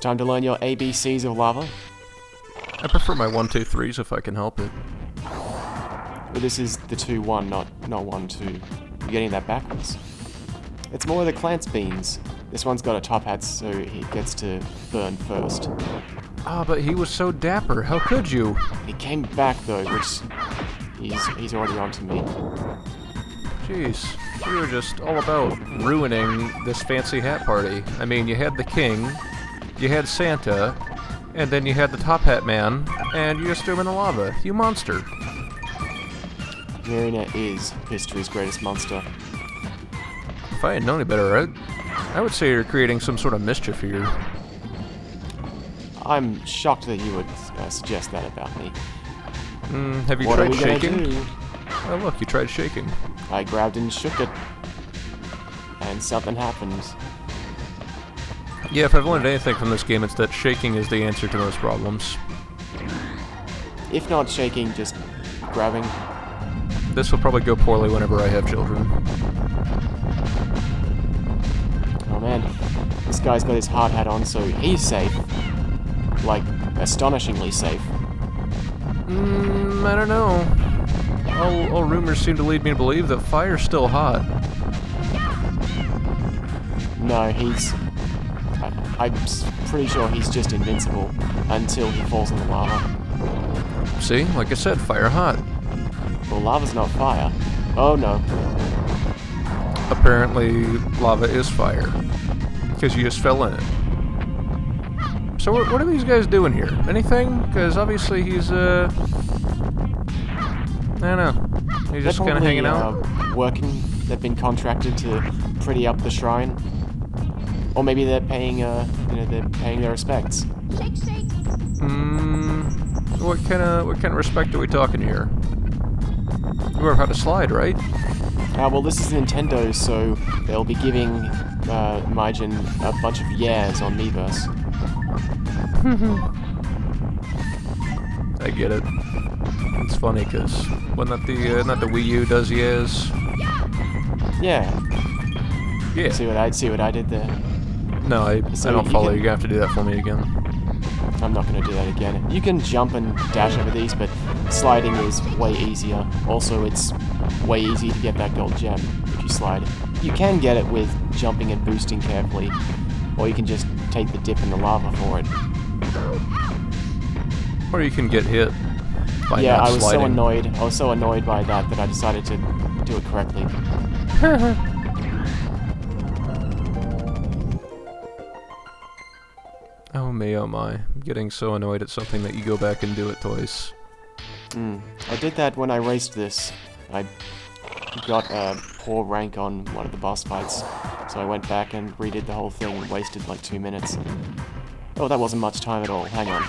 time to learn your ABCs of lava. I prefer my 1, 2, 3s if I can help it. But this is the 2-1, not 1-2. You're getting that backwards. It's more the Clance beans. This one's got a top hat, so he gets to burn first. Ah, but he was so dapper. How could you? He came back though, which he's already onto me. Jeez, you were just all about ruining this fancy hat party. I mean, you had the king, you had Santa, and then you had the top hat man, and you just threw him in the lava. You monster. Marina is history's greatest monster. If I had known any better, I would say you're creating some sort of mischief here. I'm shocked that you would suggest that about me. Have you What tried are we gonna shaking? do? Oh look, you tried shaking. I grabbed and shook it, and something happened. Yeah, if I've learned anything from this game, it's that shaking is the answer to most problems. If not shaking, just grabbing. This will probably go poorly whenever I have children. Oh man, this guy's got his hard hat on, so he's safe. Like, astonishingly safe. I don't know. All rumors seem to lead me to believe that fire's still hot. No, I'm pretty sure he's just invincible until he falls in the lava. See? Like I said, fire hot. Well, lava's not fire. Oh no. Apparently, lava is fire. Because you just fell in it. So what are these guys doing here? Anything? Because obviously he's, I don't know. He's just kind of hanging out? Working. They've been contracted to pretty up the shrine. Or maybe they're paying, they're paying their respects. Shake, shake. What kind of respect are we talking here? You know how to slide, right? Well, this is Nintendo, so they'll be giving Majin a bunch of yeahs on Miiverse. I get it. It's funny because when not the Wii U does yes. Yeah. Yeah. See what I did there. No, I So don't you follow. can- You're gonna have to do that for me again. I'm not going to do that again. You can jump and dash over these, but sliding is way easier. Also, it's way easier to get that gold gem if you slide. You can get it with jumping and boosting carefully, or you can just take the dip in the lava for it. Or you can get hit by Yeah, not I was sliding. so annoyed. I was so annoyed by that I decided to do it correctly. Oh me, oh my. I'm getting so annoyed at something that you go back and do it twice. I did that when I raced this. I got a poor rank on one of the boss fights, so I went back and redid the whole thing and wasted like 2 minutes. Oh, that wasn't much time at all. Hang on.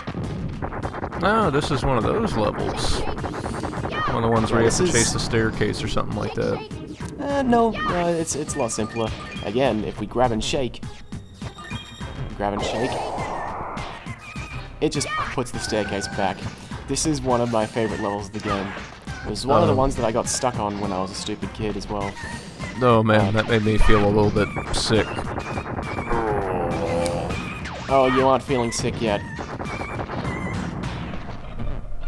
Oh, this is one of those levels. One of the ones where you have to chase the staircase or something like that. No, it's a lot simpler. Again, if we grab and shake, it just puts the staircase back. This is one of my favorite levels of the game. It was one of the ones that I got stuck on when I was a stupid kid as well. Oh man, that made me feel a little bit sick. Oh, you aren't feeling sick yet.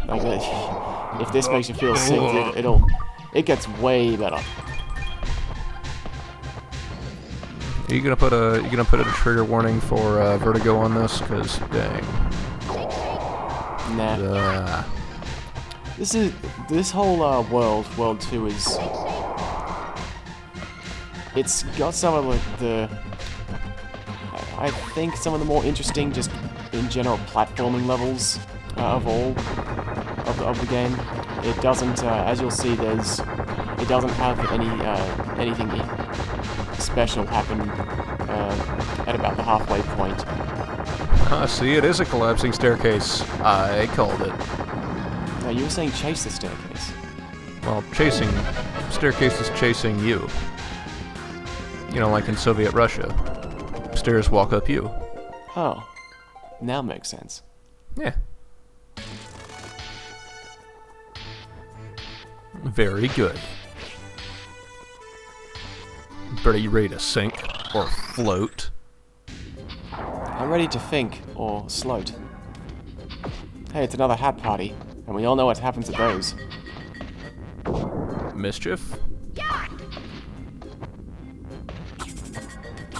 Like, if this makes you feel sick, it gets way better. Are you gonna put a trigger warning for Vertigo on this? Cause dang. Nah. This whole World 2 is... It's got some of I think some of the more interesting, just in general, platforming levels of all of the game. It doesn't, as you'll see, it doesn't have anything special happen at about the halfway point. See, it is a collapsing staircase. I called it. No, you were saying chase the staircase. Well, staircase is chasing you. You know, like in Soviet Russia. Stairs walk up you. Oh, now makes sense. Yeah. Very good. Are you ready to sink or float? I'm I'm ready to think, or sloat. Hey, it's another hat party, and we all know what happens at those. Mischief?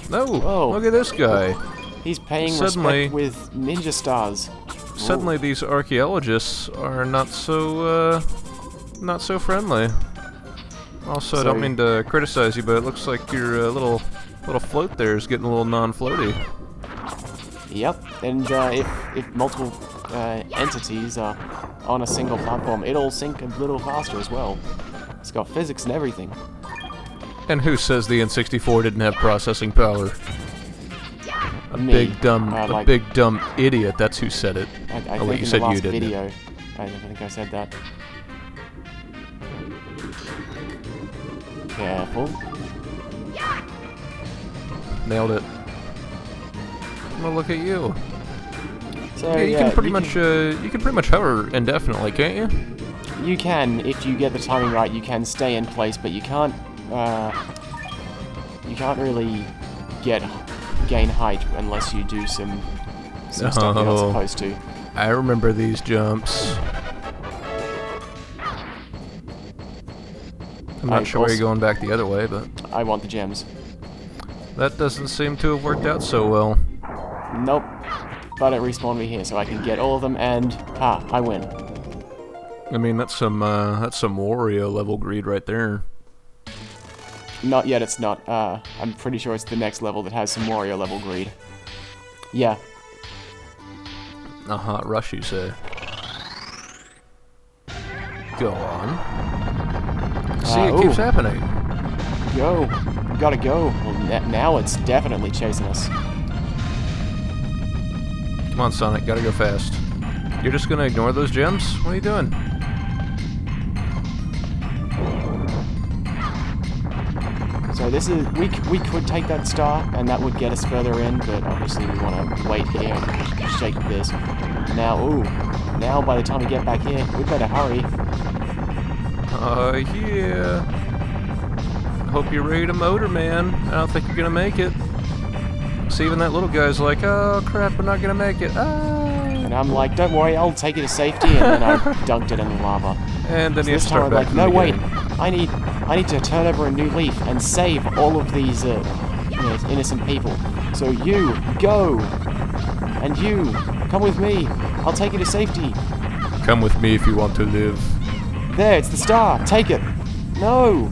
No! Whoa. Look at this guy! He's paying Suddenly- respect with ninja stars. Suddenly these archaeologists are not so friendly. Also, I don't So- mean to criticize you, but it looks like your little float there is getting a little non-floaty. Yep, and if multiple entities are on a single platform, it'll sink a little faster as well. It's got physics and everything. And who says the N64 didn't have processing power? A Me. big dumb idiot. That's who said it. I Oh, think wait, you in said the you last didn't. video, I think I said that. Careful. Nailed it. Well, look at you. So Yeah, you can pretty much hover indefinitely, can't you? You can, if you get the timing right, you can stay in place, but you can't really gain height unless you do some stuff you're not Oh. supposed to. I remember these jumps. I'm not sure why you're going back the other way, but I want the gems. that doesn't seem to have worked out so well. Nope. But it respawned me here, so I can get all of them, and I win. I mean, that's some Wario level greed right there. Not yet, it's not. I'm pretty sure it's the next level that has some Wario level greed. Yeah. A hot rush, you say? Go on. See, it keeps ooh. happening. Go. We gotta go. Well, now it's definitely chasing us. Come on, Sonic, gotta go fast. You're just gonna ignore those gems? What are you doing? So this is we could take that star and that would get us further in, but obviously we want to wait here and shake this. Now by the time we get back here, we better hurry. Yeah. Hope you're ready to motor, man. I don't think you're gonna make it. See, even that little guy's like, oh crap, I'm not gonna make it. And I'm like, don't worry, I'll take you to safety, and then I dunked it in the lava. And then So you this start time I'm back like, from no the wait, beginning. I need to turn over a new leaf and save all of these innocent people. So you go, and you come with me. I'll take you to safety. Come with me if you want to live. There, it's the star. Take it. No,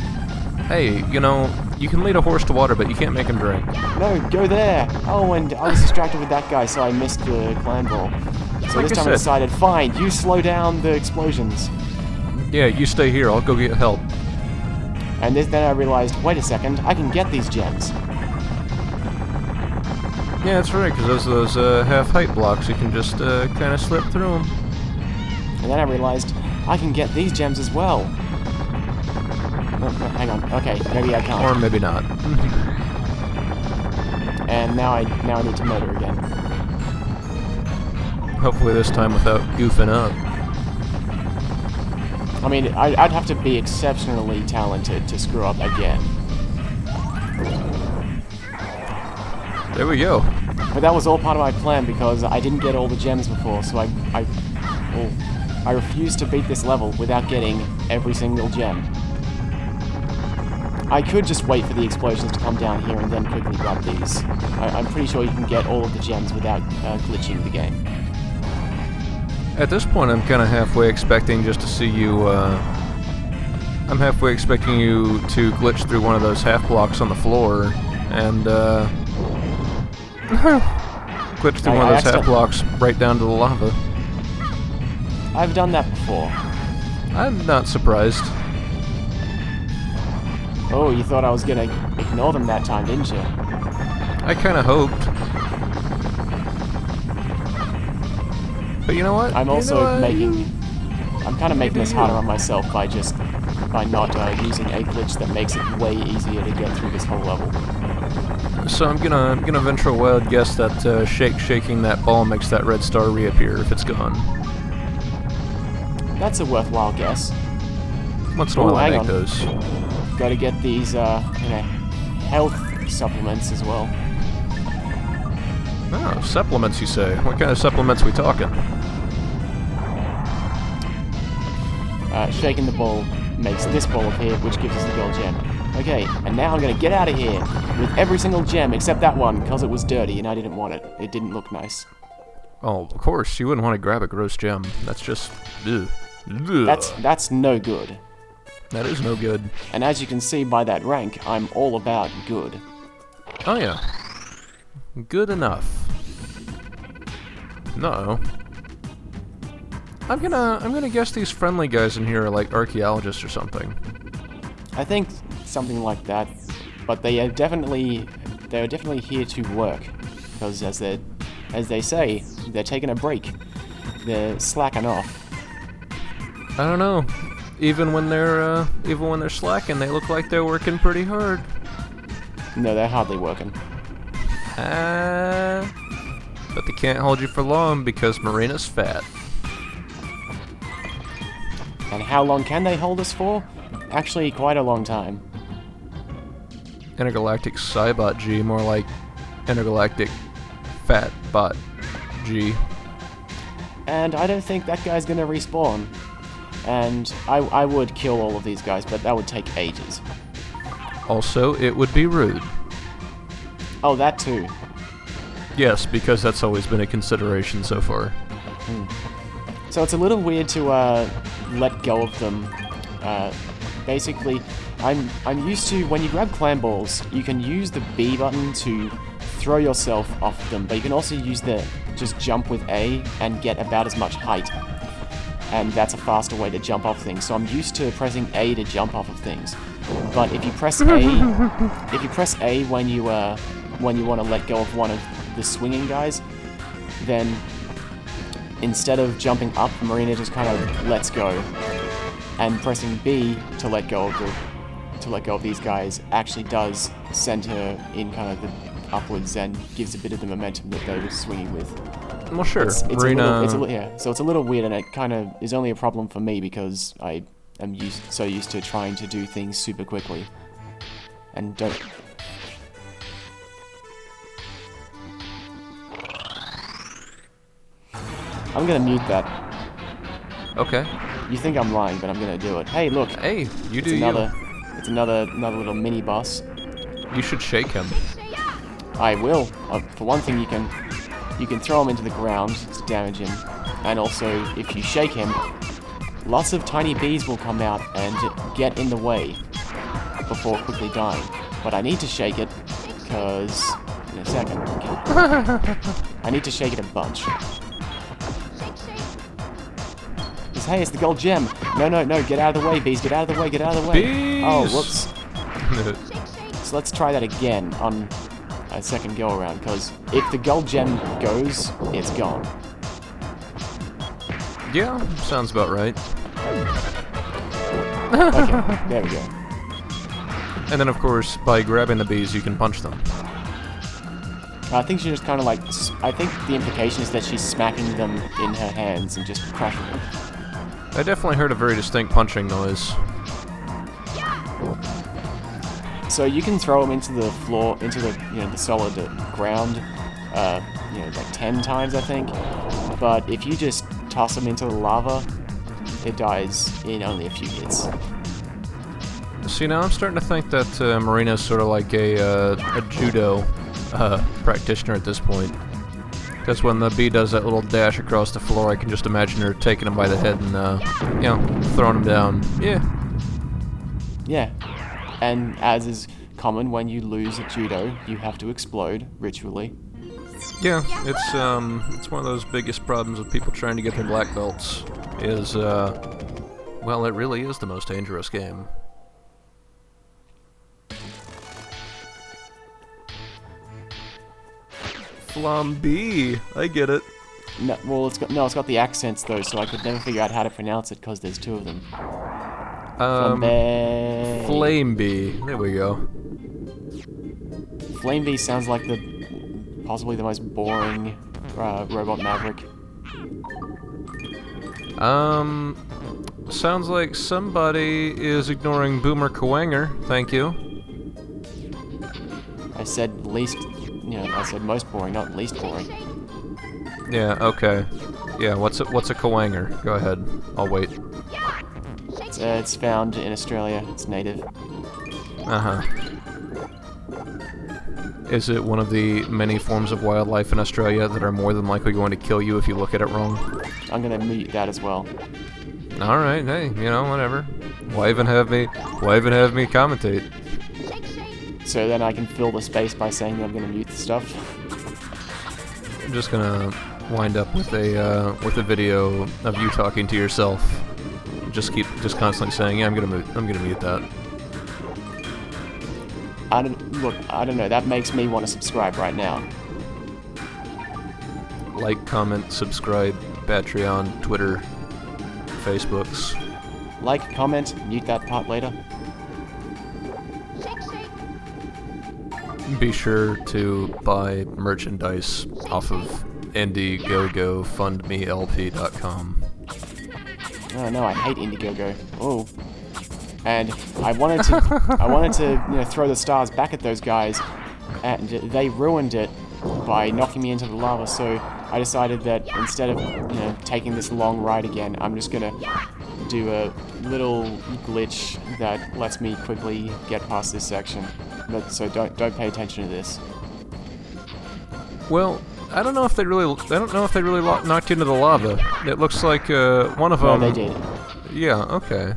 Hey, you know, you can lead a horse to water, but you can't make him drink. no, go there. Oh, and I was distracted with that guy, so I missed the climb ball. So Like this I time I said. decided, fine, you slow down the explosions. Yeah, you stay here. I'll go get help. And then I realized, wait a second, I can get these gems. Yeah, that's right, because those half-height blocks, you can just kind of slip through them. And then I realized, I can get these gems as well. No, hang on. Okay, maybe I can't. Or maybe not. And now I need to motor again. Hopefully this time without goofing up. I mean, I'd have to be exceptionally talented to screw up again. There we go. But that was all part of my plan because I didn't get all the gems before, so I refused to beat this level without getting every single gem. I could just wait for the explosions to come down here and then quickly grab these. I'm pretty sure you can get all of the gems without glitching the game. At this point, I'm kind of halfway expecting just to see you, I'm halfway expecting you to glitch through one of those half blocks on the floor, and, glitch through one of those half blocks right down to the lava. I've done that before. I'm not surprised. Oh, you thought I was gonna ignore them that time, didn't you? I kind of hoped. But you know what? I'm also I'm kind of making this you. harder on myself by not using a glitch that makes it way easier to get through this whole level. So I'm gonna venture a wild guess that shaking that ball makes that red star reappear if it's gone. That's a worthwhile guess. Once in a while I hang make on. those. Got to get these, health supplements as well. Oh, supplements, you say? What kind of supplements we talking? Shaking the ball makes this ball appear, which gives us the gold gem. Okay, and now I'm gonna get out of here with every single gem except that one, because it was dirty and I didn't want it. It didn't look nice. Oh, of course, you wouldn't want to grab a gross gem. That's just... Ugh. Ugh. That's no good. That is no good. And as you can see by that rank, I'm all about good. Oh yeah. Good enough. No. I'm gonna guess these friendly guys in here are like archaeologists or something. I think something like that, but they are definitely here to work, because as they say, they're taking a break. They're slacking off. I don't know. Even when they're slacking, they look like they're working pretty hard. No, they're hardly working. But they can't hold you for long because Marina's fat. And how long can they hold us for? Actually, quite a long time. Intergalactic Cybot G, more like Intergalactic Fat Bot G. And I don't think that guy's gonna respawn. And I would kill all of these guys, but that would take ages. Also, it would be rude. Oh, that too. Yes, because that's always been a consideration so far. So it's a little weird to let go of them. Basically, I'm used to when you grab clam balls, you can use the B button to throw yourself off them, but you can also use the just jump with A and get about as much height. And that's a faster way to jump off things. So I'm used to pressing A to jump off of things. But if you press A, when you want to let go of one of the swinging guys, then instead of jumping up, Marina just kind of lets go. And pressing B to let go of these guys actually does send her in kind of the upwards and gives a bit of the momentum that they were swinging with. Well, sure. Marina... So it's a little weird, and it kind of is only a problem for me because I am so used to trying to do things super quickly. And don't... I'm gonna mute that. Okay. You think I'm lying, but I'm gonna do it. Hey, look. Hey, It's another little mini boss. You should shake him. I will. For one thing, you can throw him into the ground to damage him, and also if you shake him, lots of tiny bees will come out and get in the way before quickly dying. But I need to shake it because in a second. Okay. I need to shake it a bunch. Hey, it's the gold gem. No, get out of the way, bees. Get out of the way, get out of the way. Bees! Oh, whoops. So let's try that again on a second go around, because if the gold gem goes, it's gone. Yeah, sounds about right. Okay, there we go. And then, of course, by grabbing the bees, you can punch them. I think she just kind of like... I think the implication is that she's smacking them in her hands and just crushing them. I definitely heard a very distinct punching noise. So you can throw them into the floor, into the the solid ground, like 10 times I think. But if you just toss them into the lava, it dies in only a few hits. See, now I'm starting to think that Marina's sort of like a judo practitioner at this point. Because when the bee does that little dash across the floor, I can just imagine her taking him by the head and, throwing him down. Yeah. Yeah. And as is common when you lose at judo, you have to explode ritually. Yeah, it's one of those biggest problems with people trying to get their black belts. Is well, it really is the most dangerous game. Flambe, I get it. No, well, it's got the accents though, so I could never figure out how to pronounce it because there's two of them. Flambe. There we go. Flambe sounds like possibly the most boring robot maverick. Sounds like somebody is ignoring Boomer Kawanger. Thank you. I said least you know, I said most boring, not least boring. Yeah, okay. Yeah, what's a Kawanger? Go ahead. I'll wait. It's found in Australia. It's native. Uh-huh. Is it one of the many forms of wildlife in Australia that are more than likely going to kill you if you look at it wrong? I'm gonna mute that as well. Alright, hey, you know, whatever. Why even have me commentate? So then I can fill the space by saying that I'm gonna mute the stuff. I'm just gonna wind up with a video of you talking to yourself. Just constantly saying, yeah, I'm gonna mute that. I don't know, that makes me want to subscribe right now. Like, comment, subscribe, Patreon, Twitter, Facebooks. Like, comment, mute that part later. Be sure to buy merchandise off of Indiegogo fundmelp.com. Oh no, I hate Indiegogo. Oh. And I wanted to, you know, throw the stars back at those guys, and they ruined it by knocking me into the lava. So I decided that instead of, you know, taking this long ride again, I'm just gonna do a little glitch that lets me quickly get past this section. But so don't pay attention to this. Well, I don't know if they really knocked you into the lava. It looks like one of them. No, they did. Yeah. Okay.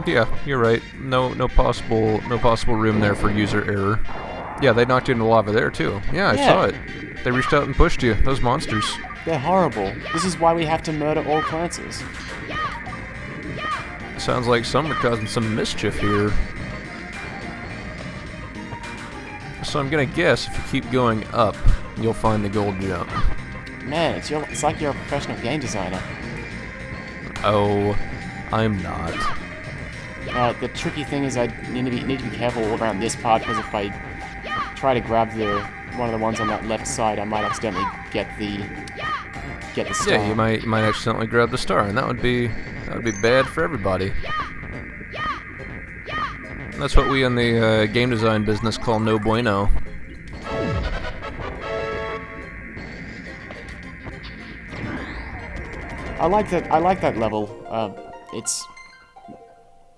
Yeah, you're right. No possible room there for user error. Yeah, they knocked you into the lava there too. Yeah, I saw it. They reached out and pushed you. Those monsters. They're horrible. This is why we have to murder all classes. Sounds like some are causing some mischief here. So I'm gonna guess if you keep going up, you'll find the gold gem. Man, it's like you're a professional game designer. Oh, I'm not. The tricky thing is I need to be careful around this part, because if I try to grab one of the ones on that left side, I might accidentally get the star. Yeah, you might accidentally grab the star, and that would be bad for everybody. That's what we in the game design business call no bueno. I like that level. It's,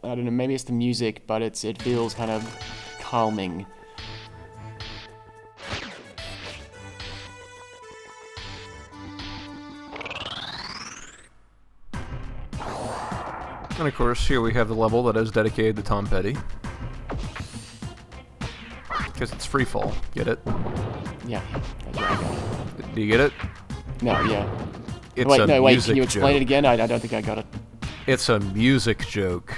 I don't know, maybe it's the music, but it feels kind of calming. And of course, here we have the level that is dedicated to Tom Petty. Because it's free fall. Get it? Yeah, I got it. Do you get it? No, yeah. It's wait, a no, wait, music can you explain joke. it again? I don't think I got it. It's a music joke.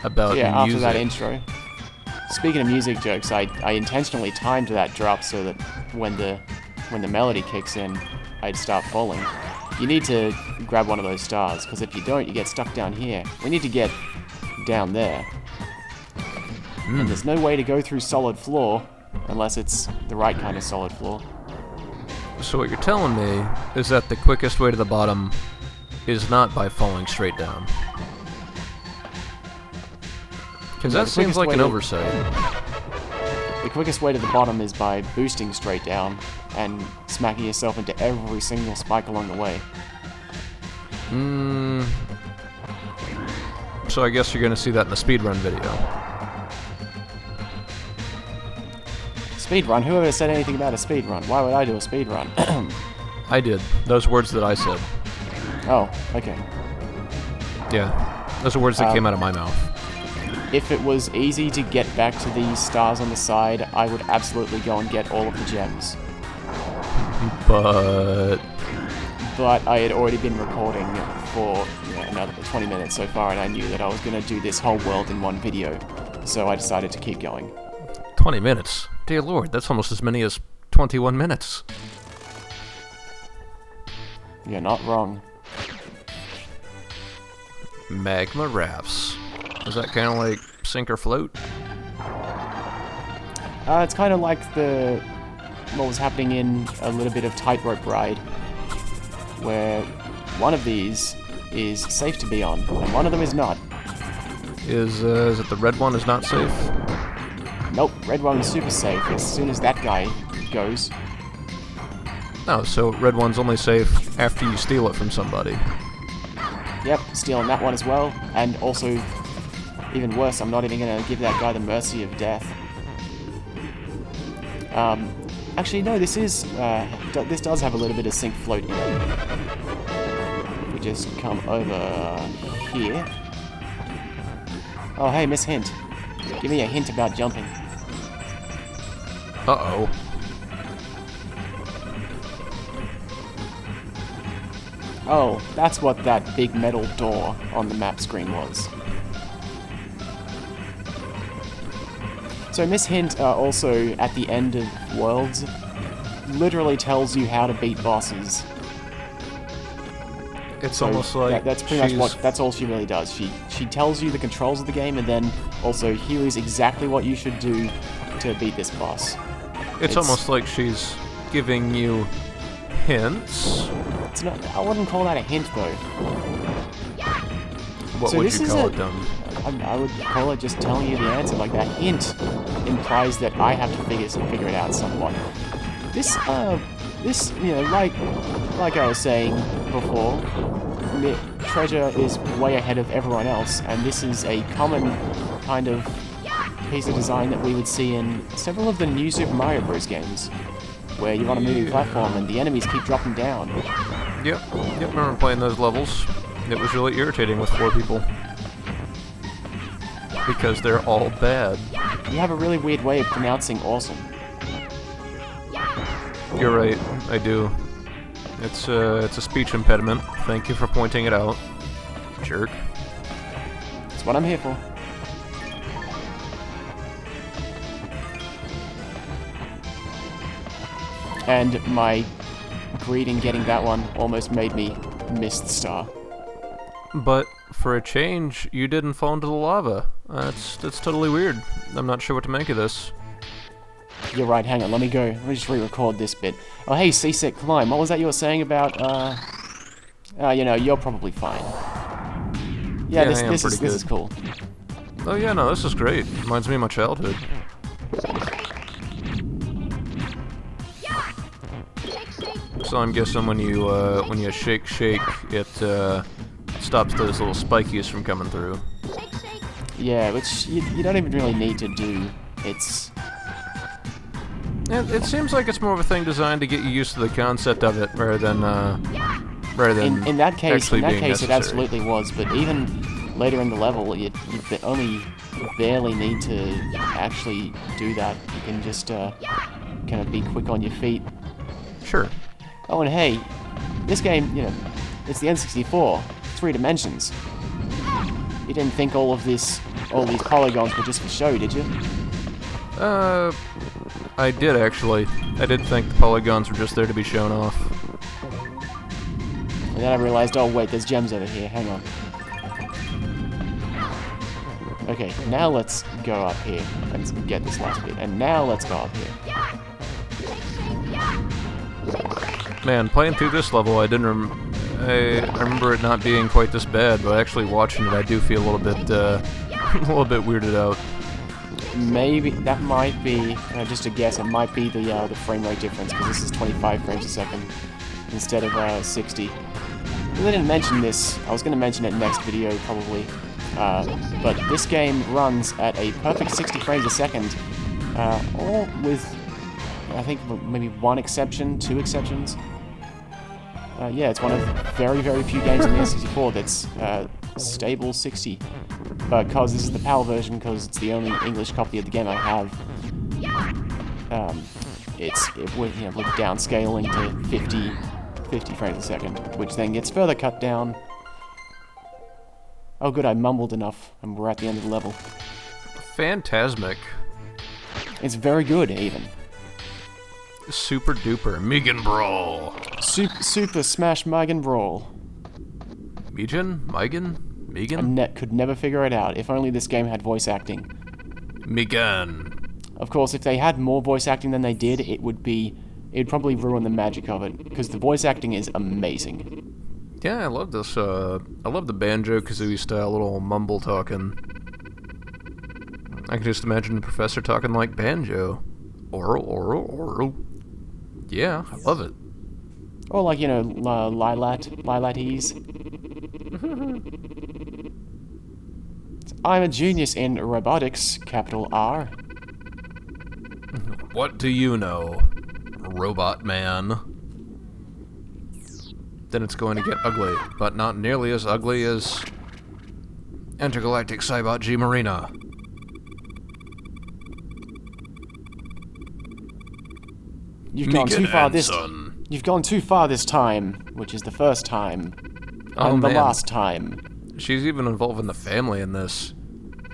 About yeah, music. after that intro. Speaking of music jokes, I intentionally timed that drop so that when the melody kicks in, I'd start falling. You need to grab one of those stars, because if you don't, you get stuck down here. We need to get down there. And there's no way to go through solid floor unless it's the right kind of solid floor. So what you're telling me is that the quickest way to the bottom is not by falling straight down. Because that seems like an oversight. The quickest way to the bottom is by boosting straight down and smacking yourself into every single spike along the way. So I guess you're going to see that in the speedrun video. Speedrun? Whoever said anything about a speedrun? Why would I do a speedrun? I did. Those words that I said. Oh, okay. Yeah. Those are words that came out of my mouth. If it was easy to get back to these stars on the side, I would absolutely go and get all of the gems. But I had already been recording for another 20 minutes so far, and I knew that I was going to do this whole world in one video, so I decided to keep going. 20 minutes? Dear Lord, that's almost as many as 21 minutes. You're not wrong. Magma rafts. Is that kind of like sink or float? It's kind of like what was happening in a little bit of Tightrope Ride, where one of these is safe to be on, and one of them is not. Is it the red one is not safe? Nope, red one's super safe as soon as that guy goes. Oh, so red one's only safe after you steal it from somebody. Yep, stealing that one as well, and also, even worse, I'm not even going to give that guy the mercy of death. Actually, no, this does have a little bit of sync float in it. If we just come over here. Oh, hey, Miss Hint. Give me a hint about jumping. Uh-oh. Oh, that's what that big metal door on the map screen was. So Miss Hint also, at the end of Worlds, literally tells you how to beat bosses. It's So almost like that's pretty much that's all she really does. She tells you the controls of the game, and then also here is exactly what you should do to beat this boss. It's almost like she's giving you hints. It's not. I wouldn't call that a hint though. What So would this you is call a- it then? I would call it just telling you the answer. Like that hint implies that I have to figure it out somewhat. This you know, like I was saying before, Treasure is way ahead of everyone else, and this is a common kind of piece of design that we would see in several of the new Super Mario Bros. Games, where you're on a moving platform and the enemies keep dropping down. Yep, remember playing those levels. It was really irritating with 4 people. Because they're all bad. You have a really weird way of pronouncing awesome. You're right, I do. It's a speech impediment. Thank you for pointing it out. Jerk. That's what I'm here for. And my greed in getting that one almost made me miss the star. But for a change, you didn't fall into the lava. That's totally weird. I'm not sure what to make of this. You're right, hang on, let me just re-record this bit. Oh hey, Seasick Climb, what was that you were saying about, you know, you're probably fine. Yeah, I am this pretty is good. cool. Oh yeah, no, this is great. Reminds me of my childhood. So I'm guessing when you shake, it stops those little spikies from coming through. Yeah, which you don't even really need to do. It's... It seems like it's more of a thing designed to get you used to the concept of it, rather than In that case, actually being it necessary. absolutely was, but even later in the level, you only barely need to actually do that. You can just kind of be quick on your feet. Sure. Oh, and hey, this game, you know, it's the N64, 3 dimensions. You didn't think all these polygons were just for show, did you? I did actually. I did think the polygons were just there to be shown off. And then I realized, oh wait, there's gems over here, hang on. Okay, now let's go up here and get this last bit. And now let's go up here. Man, playing through this level, I remember it not being quite this bad, but actually watching it, I do feel a little bit weirded out. Maybe that might be just a guess. It might be the frame rate difference because this is 25 frames a second instead of 60. I didn't mention this. I was going to mention it next video probably, but this game runs at a perfect 60 frames a second, all with I think maybe 1 exception, 2 exceptions. Yeah, it's one of very, very few games in the N64 that's stable 60. Because this is the PAL version, because it's the only English copy of the game I have. With downscaling to 50 frames a second, which then gets further cut down. Oh good, I mumbled enough, and we're at the end of the level. Phantasmic. It's very good, even. Super duper. Megan Brawl. Super Smash Megan Brawl. Megan? Could never figure it out. If only this game had voice acting. Megan. Of course, if they had more voice acting than they did, it'd probably ruin the magic of it, because the voice acting is amazing. Yeah, I love this. I love the Banjo-Kazooie style little mumble talking. I can just imagine the professor talking like Banjo. Oral, oral, oral. Yeah, I love it. Or like, you know, Lilates. I'm a genius in robotics, capital R. What do you know, Robot Man? Then it's going to get ugly, but not nearly as ugly as Intergalactic Cybot G Marina. You've gone too far this. Son. You've gone too far this time, which is the first time, Oh, and the man. last time. She's even involving the family in this.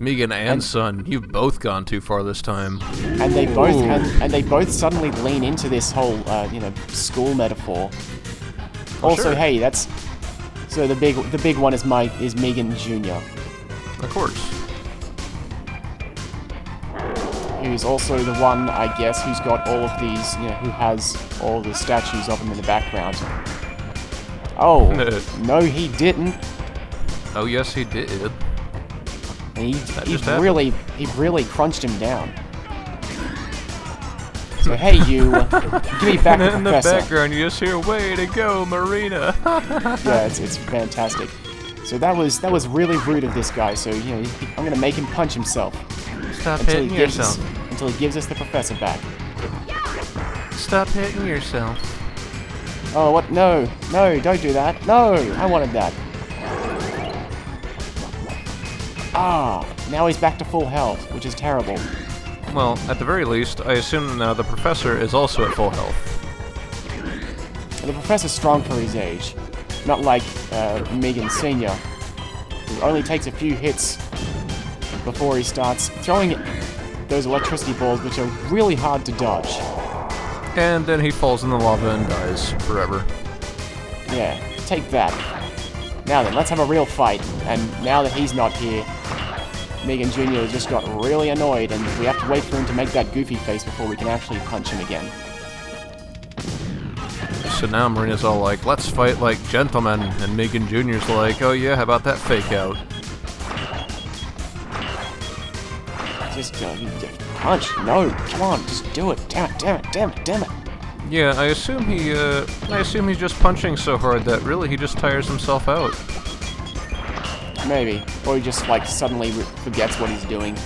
Megan and Son, you've both gone too far this time. And they both Ooh. and they both suddenly lean into this whole you know, school metaphor. Also, sure. hey, that's so the big one is Megan Jr., Of course. who's also the one, I guess, who's got all of these, you know, who has all the statues of him in the background. Oh, no, he didn't. Oh yes, he did. He just happened. really crunched him down. So hey, you, give me back the In the professor. background, you just hear, "Way to go, Marina!" Yeah, it's fantastic. So that was really rude of this guy. So you know, I'm gonna make him punch himself Stop until hitting yourself. until he gives us the professor back. Stop hitting yourself. Oh, what? No, don't do that. No, I wanted that. Ah, now he's back to full health, which is terrible. Well, at the very least, I assume now the professor is also at full health. And the professor's strong for his age, not like Megan Sr., who only takes a few hits before he starts throwing those electricity balls, which are really hard to dodge. And then he falls in the lava and dies forever. Yeah, take that. Now then, let's have a real fight. And now that he's not here, Megan Jr. just got really annoyed, and we have to wait for him to make that goofy face before we can actually punch him again. So now Marina's all like, "Let's fight like gentlemen," and Megan Jr.'s like, "Oh yeah, how about that fake out?" Just punch. No, come on, just do it. Damn it. Yeah, I assume he's just punching so hard that really he just tires himself out. Maybe. Or he just, like, suddenly forgets what he's doing.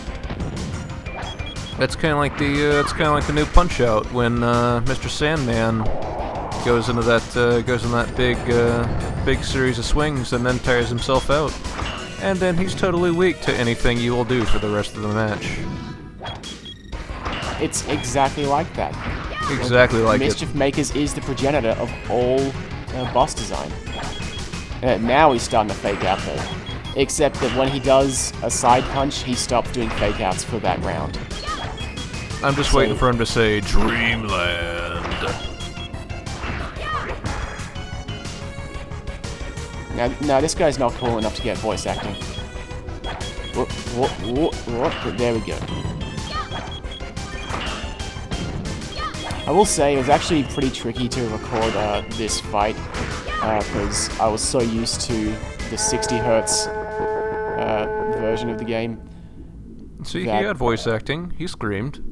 It's kind of like the new Punch Out when Mr. Sandman goes into that big series of swings and then tires himself out, and then he's totally weak to anything you will do for the rest of the match. It's exactly like that. Exactly like it. Mischief Makers is the progenitor of all boss design. Now he's starting to fake out though. Except that when he does a side punch, he stops doing fake outs for that round. I'm just waiting for him to say Dreamland. Now this guy's not cool enough to get voice acting. But there we go. I will say it was actually pretty tricky to record this fight because I was so used to the 60 hertz version of the game. See, he had voice acting. He screamed.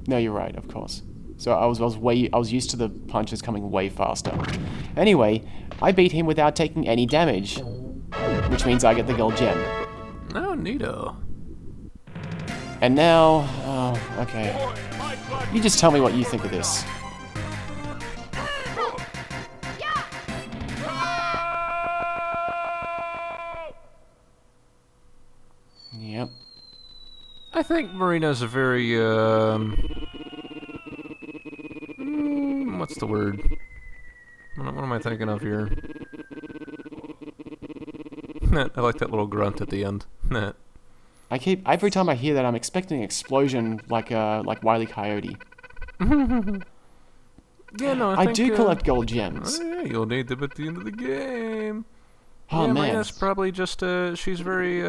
No, you're right, of course. So I was used to the punches coming way faster. Anyway, I beat him without taking any damage, which means I get the gold gem. Oh, neato. And now, okay. You just tell me what you think of this. Yep. I think Marina's a very, what's the word? What am I thinking of here? I like that little grunt at the end. Every time I hear that, I'm expecting an explosion like Wile E. Coyote. Yeah, no, I I think, do collect gold gems. Oh, yeah, you'll need them at the end of the game. Oh, yeah, man. Marina's probably just, she's very,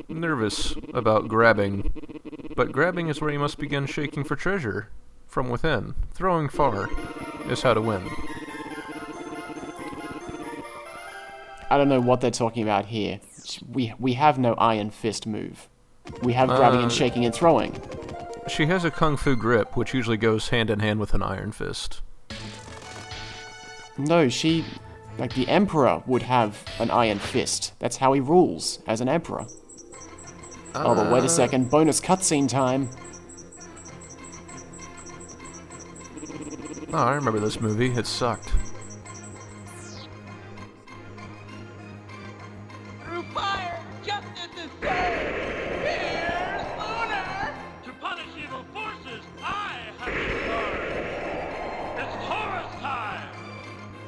nervous about grabbing. But grabbing is where you must begin shaking for treasure. From within. Throwing far is how to win. I don't know what they're talking about here. We have no Iron Fist move. We have grabbing and shaking and throwing. She has a kung fu grip, which usually goes hand in hand with an iron fist. No, like the Emperor would have an iron fist. That's how he rules, as an Emperor. Oh, but wait a second, bonus cutscene time. Oh, I remember this movie. It sucked. Through fire, justice is served. Here's Lunar. To punish evil forces, I have been born. It's Horus time!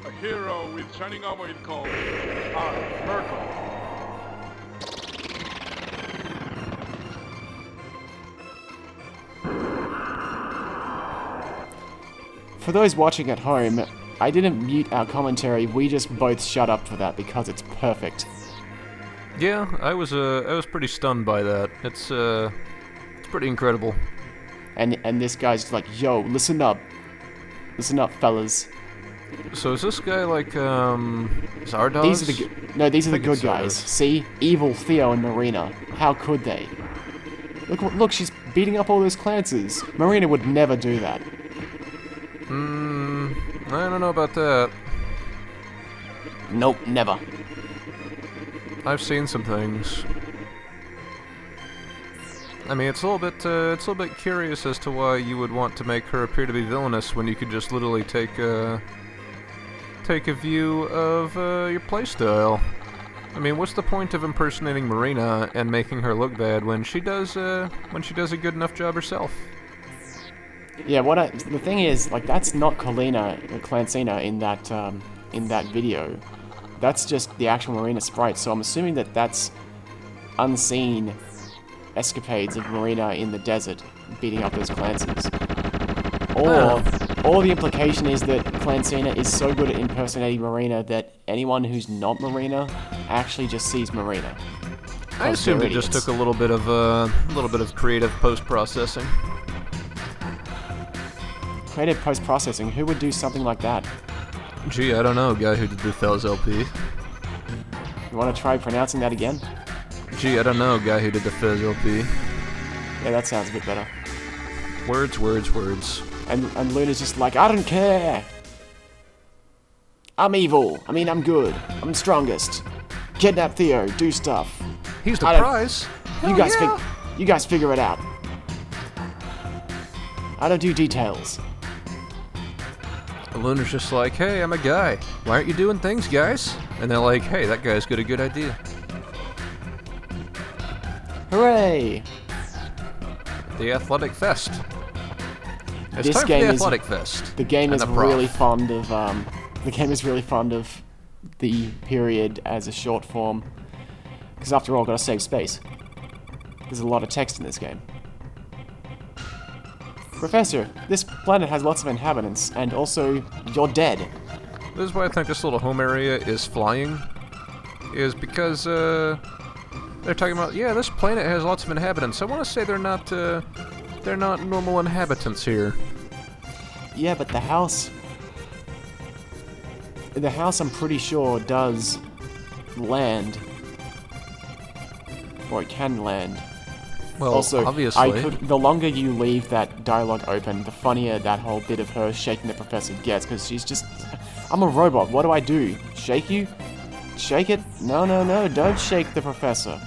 A hero with shining armor is called Vertigo. For those watching at home, I didn't mute our commentary, we just both shut up for that because it's perfect. Yeah, I was pretty stunned by that. It's pretty incredible. And this guy's like, yo, listen up. Listen up, fellas. So is this guy like Zardoz? These are the good guys. See? Evil Theo and Marina. How could they? Look, she's beating up all those clancers. Marina would never do that. I don't know about that. Nope, never. I've seen some things. I mean, it's a little bit curious as to why you would want to make her appear to be villainous when you could just literally take a view of your playstyle. I mean, what's the point of impersonating Marina and making her look bad when she does a good enough job herself? Yeah, the thing is, like, that's not Clancina in that video. That's just the actual Marina sprite, so I'm assuming that that's unseen escapades of Marina in the desert beating up those clancers. Or the implication is that Clancina is so good at impersonating Marina that anyone who's not Marina actually just sees Marina. I assumed it just took a little bit of creative post-processing. Creative post-processing, who would do something like that? Gee, I don't know, guy who did the Fells LP. You want to try pronouncing that again? Gee, I don't know, guy who did the Fez LP. Yeah, that sounds a bit better. Words, words, words. And Luna's just like, I don't care! I'm evil. I mean, I'm good. I'm strongest. Kidnap Theo, do stuff. He's the prize! You guys figure it out. I don't do details. Luna's just like, hey, I'm a guy. Why aren't you doing things, guys? And they're like, hey, that guy's got a good idea. Hooray! The Athletic Fest. It's This time game for the is- Athletic Fest. The game And is the prof. really fond of the period as a short form. Because after all, gotta save space. There's a lot of text in this game. Professor, this planet has lots of inhabitants, and also, you're dead. This is why I think this little home area is flying. Is because, they're talking about, yeah, this planet has lots of inhabitants. I want to say they're not normal inhabitants here. Yeah, but the house, I'm pretty sure, does land. Or it can land. Well, Also, obviously. the longer you leave that dialogue open, the funnier that whole bit of her shaking the professor gets, because she's just, I'm a robot, what do I do? Shake you? Shake it? No, don't shake the professor.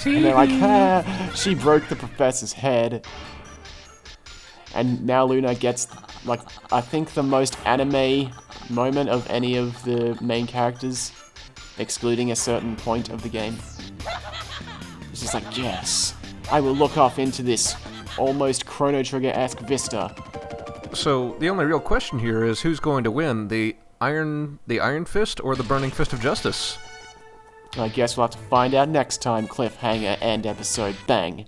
And they're like, ha, she broke the professor's head. And now Luna gets, like, I think the most anime moment of any of the main characters, excluding a certain point of the game. It's just like, yes, I will look off into this almost Chrono Trigger-esque vista. So the only real question here is who's going to win, the Iron Fist or the Burning Fist of Justice? I guess we'll have to find out next time, cliffhanger and episode bang.